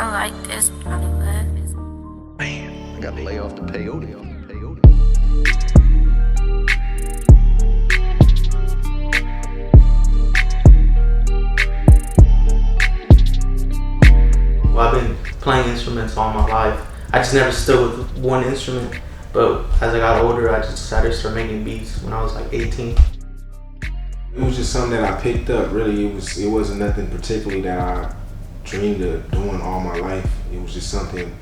I like this Hollywood. Man, I gotta lay off the peyote. Well, I've been playing instruments all my life. I just never stood with one instrument, but as I got older, I just decided to start making beats when I was like 18. It was just something that I picked up. Really, it wasn't nothing particularly that I dreamed of doing all my life. It was just something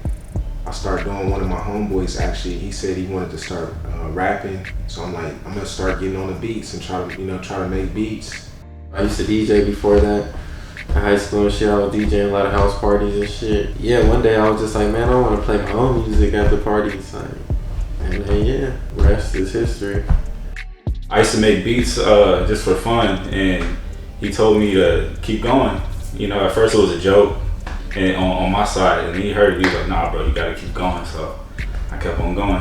I started doing. One of my homeboys actually, he said he wanted to start rapping, so I'm like, I'm gonna start getting on the beats and try to make beats. I used to DJ before that. In high school and shit, I was DJing a lot of house parties and shit. Yeah, one day I was just like, man, I want to play my own music at the parties. Like, and then yeah, rest is history. I used to make beats just for fun, and he told me to keep going. You know, at first it was a joke and on my side, and then he heard it, he was like, nah bro, you gotta keep going, so I kept on going.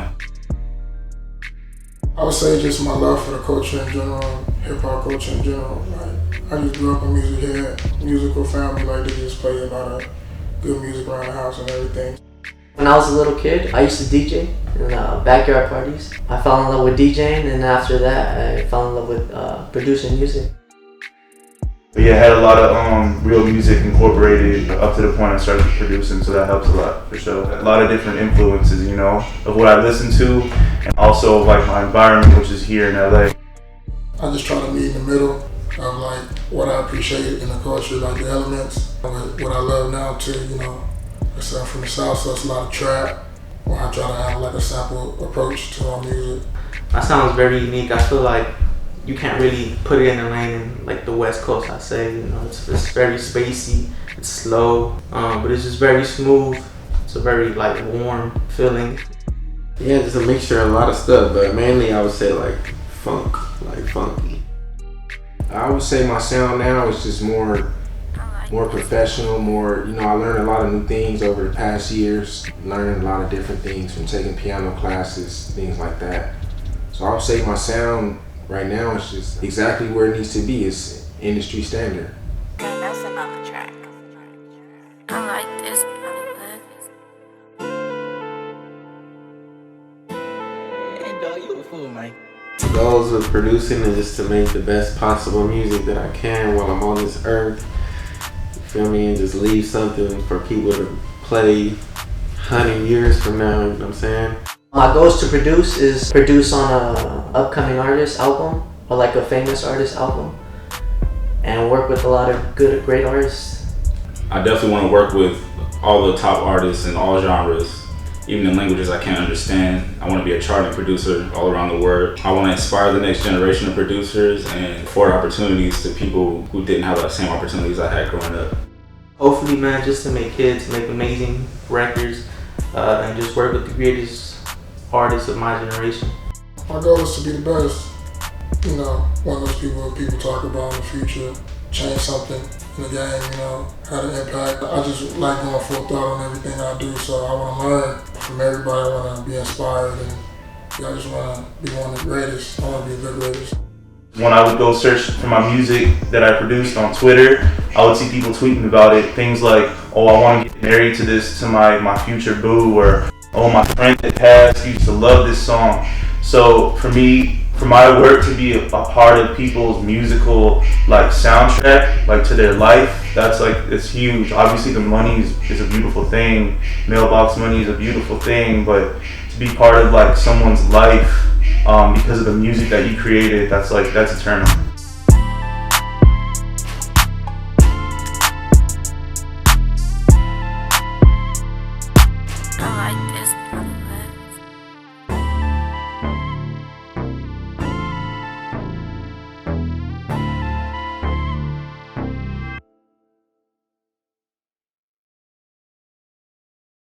I would say just my love for the culture in general, hip-hop culture in general. Like, I just grew up in music here, musical family, like they just play a lot of good music around the house and everything. When I was a little kid, I used to DJ in backyard parties. I fell in love with DJing, and after that, I fell in love with producing music. But yeah, I had a lot of real music incorporated up to the point I started producing, so that helps a lot for sure. A lot of different influences, you know, of what I listen to, and also of like my environment, which is here in LA. I just try to meet in the middle of like what I appreciate in the culture, like the elements, with what I love now too, you know. I'm from the South, so it's a lot of trap, where I try to have like a sample approach to my music. That sounds very unique. I feel like you can't really put it in the lane in like the West Coast, I say. You know, it's very spacey, it's slow, but it's just very smooth. It's a very like warm feeling. Yeah, just a mixture of a lot of stuff, but mainly I would say like funk, like funky. I would say my sound now is just more professional, more, you know, I learned a lot of new things over the past years, learning a lot of different things from taking piano classes, things like that. So I would say my sound right now is just exactly where it needs to be. It's industry standard. That's another track. I like this Hollywood. Antdawg, you a fool, man. The goals of producing is just to make the best possible music that I can while I'm on this earth. You feel me? And just leave something for people to play 100 years from now, you know what I'm saying? My goals to produce on a upcoming artist album, or like a famous artist album, and work with a lot of great artists. I definitely want to work with all the top artists in all genres, even in languages I can't understand. I want to be a charting producer all around the world. I want to inspire the next generation of producers and afford opportunities to people who didn't have the same opportunities I had growing up. Hopefully, man, just to make hits, make amazing records, and just work with the greatest artists of my generation. My goal is to be the best. You know, one of those people talk about in the future, change something in the game, you know, had an impact. I just like going full throttle on everything I do, so I want to learn from everybody. I want to be inspired, and I just want to be one of the greatest. I want to be the greatest. When I would go search for my music that I produced on Twitter, I would see people tweeting about it. Things like, oh, I want to get married to my future boo, or oh, my friend that passed used to love this song. So for me, for my work to be a part of people's musical like soundtrack, like to their life, that's like, it's huge. Obviously the money is a beautiful thing. Mailbox money is a beautiful thing, but to be part of like someone's life because of the music that you created, that's eternal.